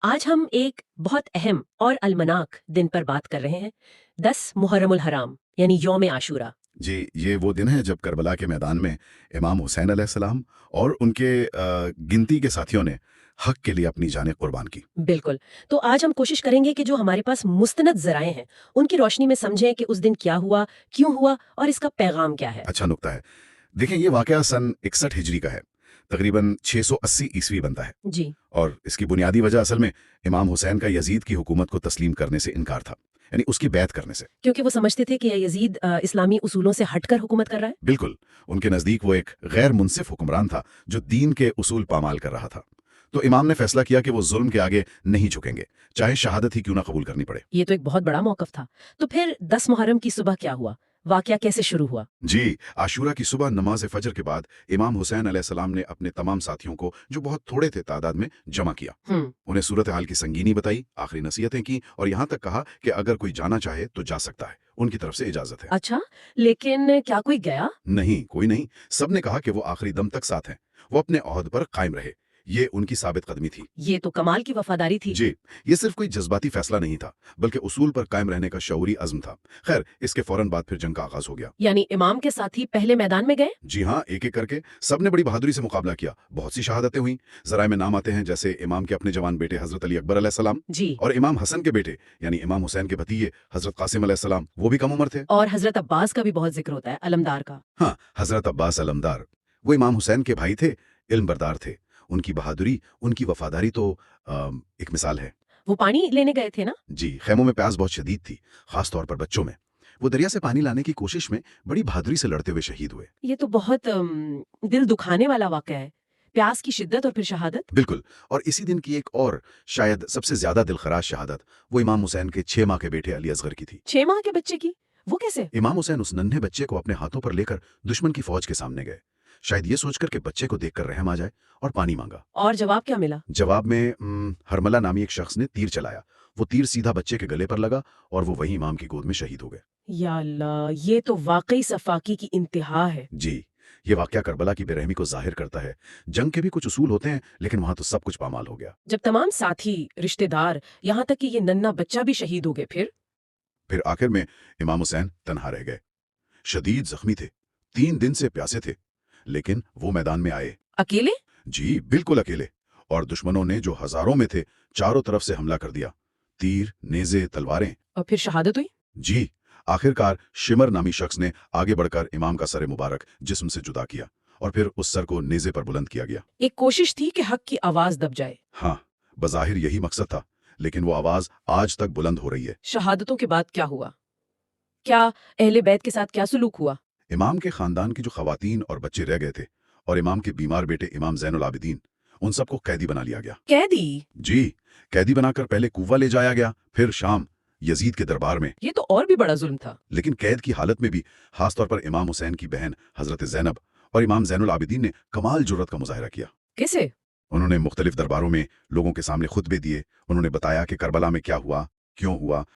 آج ہم ایک بہت اہم اور المناک دن پر بات کر رہے ہیں 10 محرم الحرام یعنی یوم عاشورہ۔ جی، یہ وہ دن ہے جب کربلا کے میدان میں امام حسین علیہ السلام اور ان کے گنتی کے ساتھیوں نے حق کے لیے اپنی جانیں قربان کی۔ بالکل، تو آج ہم کوشش کریں گے کہ جو ہمارے پاس مستند ذرائع ہیں ان کی روشنی میں سمجھیں کہ اس دن کیا ہوا، کیوں ہوا اور اس کا پیغام کیا ہے۔ اچھا نکتہ ہے۔ دیکھیں، یہ واقعہ سن 61 ہجری کا ہے، تقریباً 680 عیسوی بنتا ہے، جی، اور اس کی بنیادی وجہ اصل میں امام حسین کا یزید کی حکومت کو تسلیم کرنے سے انکار تھا، یعنی اس کی بیعت کرنے سے۔ کیونکہ وہ سمجھتے تھے کہ یزید اسلامی اصولوں سے ہٹ کر حکومت کر رہا ہے۔ بالکل، ان کے نزدیک وہ ایک غیر منصف حکمران تھا جو دین کے اصول پامال کر رہا تھا۔ تو امام نے فیصلہ کیا کہ وہ ظلم کے آگے نہیں جھکیں گے، چاہے شہادت ہی کیوں نہ قبول کرنی پڑے۔ یہ تو ایک بہت بڑا موقف تھا۔ تو پھر 10 محرم کی صبح کیا ہوا؟ واقعہ کیسے شروع ہوا؟ جی، عاشورہ کی صبح نماز فجر کے بعد امام حسین علیہ السلام نے اپنے تمام ساتھیوں کو، جو بہت تھوڑے تھے تعداد میں، جمع کیا۔ انہیں صورتحال کی سنگینی بتائی، آخری نصیحتیں کی اور یہاں تک کہا کہ اگر کوئی جانا چاہے تو جا سکتا ہے، ان کی طرف سے اجازت ہے۔ اچھا، لیکن کیا کوئی گیا؟ نہیں، کوئی نہیں۔ سب نے کہا کہ وہ آخری دم تک ساتھ ہیں، وہ اپنے عہد پر قائم رہے۔ یہ ان کی ثابت قدمی تھی۔ یہ تو کمال کی وفاداری تھی۔ جی، یہ صرف کوئی جذباتی فیصلہ نہیں تھا، بلکہ اصول پر قائم رہنے کا شعوری عزم تھا۔ خیر، اس کے فوراً بعد پھر جنگ کا آغاز ہو گیا۔ یعنی امام کے ساتھی پہلے میدان میں گئے؟ جی ہاں، ایک ایک کر کے سب نے بڑی بہادری سے مقابلہ کیا، بہت سی شہادتیں ہوئیں۔ ذرائع میں نام آتے ہیں جیسے امام کے اپنے جوان بیٹے حضرت علی اکبر علیہ السلام، جی، اور امام حسن کے بیٹے یعنی امام حسین کے بھتیجے حضرت قاسم علیہ السلام، وہ بھی کم عمر تھے۔ اور حضرت عباس کا بھی بہت ذکر ہوتا ہے، علمدار کا۔ ہاں، حضرت عباس علمدار، وہ امام حسین کے بھائی تھے، علم بردار تھے۔ ان کی بہادری، ان کی وفاداری تو ایک مثال ہے۔ وہ پانی لینے گئے تھے نا؟ جی، خیموں میں پیاس بہت شدید تھی، خاص طور پر بچوں میں۔ وہ دریا سے پانی لانے کی کوشش میں بڑی بہادری سے لڑتے ہوئے شہید ہوئے۔ یہ تو بہت دل دکھانے والا واقعہ ہے، پیاس کی شدت اور پھر شہادت۔ بالکل، اور اسی دن کی ایک اور شاید سب سے زیادہ دلخراش شہادت وہ امام حسین کے 6 ماہ کے بیٹے علی اصغر کی تھی۔ 6 ماہ کے بچے کی؟ وہ کیسے؟ امام حسین اس ننھے بچے کو اپنے ہاتھوں پر لے کر دشمن کی فوج کے سامنے گئے، شاید یہ سوچ کر کہ بچے کو دیکھ کر رحم آ جائے، اور پانی مانگا۔ اور جواب کیا ملا؟ جواب میں ہرملہ نامی ایک شخص نے تیر چلایا، وہ تیر سیدھا بچے کے گلے پر لگا اور وہ وہیں امام کی گود میں شہید ہو گئے۔ یا اللہ، یہ تو واقعی سفاکی کی انتہا ہے۔ جی، یہ واقعہ کربلا کی بے رحمی کو ظاہر کرتا ہے۔ جنگ کے بھی کچھ اصول ہوتے ہیں، لیکن وہاں تو سب کچھ پامال ہو گیا۔ جب تمام ساتھی، رشتہ دار، یہاں تک کہ یہ ننھا بچہ بھی شہید ہو گئے، پھر آخر میں امام حسین تنہا رہ گئے، شدید زخمی تھے، 3 دن سے پیاسے تھے، لیکن وہ میدان میں آئے۔ اکیلے؟ جی، بالکل اکیلے، اور دشمنوں نے جو ہزاروں میں تھے چاروں طرف سے حملہ کر دیا، تیر، نیزے، تلواریں۔ اور پھر شہادت ہوئی؟ جی، آخرکار شمر نامی شخص نے آگے بڑھ کر امام کا سر مبارک جسم سے جدا کیا، اور پھر اس سر کو نیزے پر بلند کیا گیا۔ ایک کوشش تھی کہ حق کی آواز دب جائے۔ ہاں، بظاہر یہی مقصد تھا، لیکن وہ آواز آج تک بلند ہو رہی ہے۔ شہادتوں کے بعد کیا ہوا؟ کیا اہل بیت کے ساتھ کیا سلوک ہوا؟ امام کے خاندان کی جو خواتین اور بچے رہ گئے تھے، اور امام کے بیمار بیٹے امام زین العابدین، ان سب کو قیدی بنا لیا گیا۔ قیدی؟ جی، قیدی بنا کر پہلے کوفہ لے جایا گیا، پھر شام یزید کے دربار میں۔ یہ تو اور بھی بڑا ظلم تھا۔ لیکن قید کی حالت میں بھی خاص طور پر امام حسین کی بہن حضرت زینب اور امام زین العابدین نے کمال جرأت کا مظاہرہ کیا۔ کیسے؟ انہوں نے مختلف درباروں میں لوگوں کے سامنے خطبے دیے، انہوں نے بتایا کہ کربلا میں کیا ہوا، کیوں ہوا،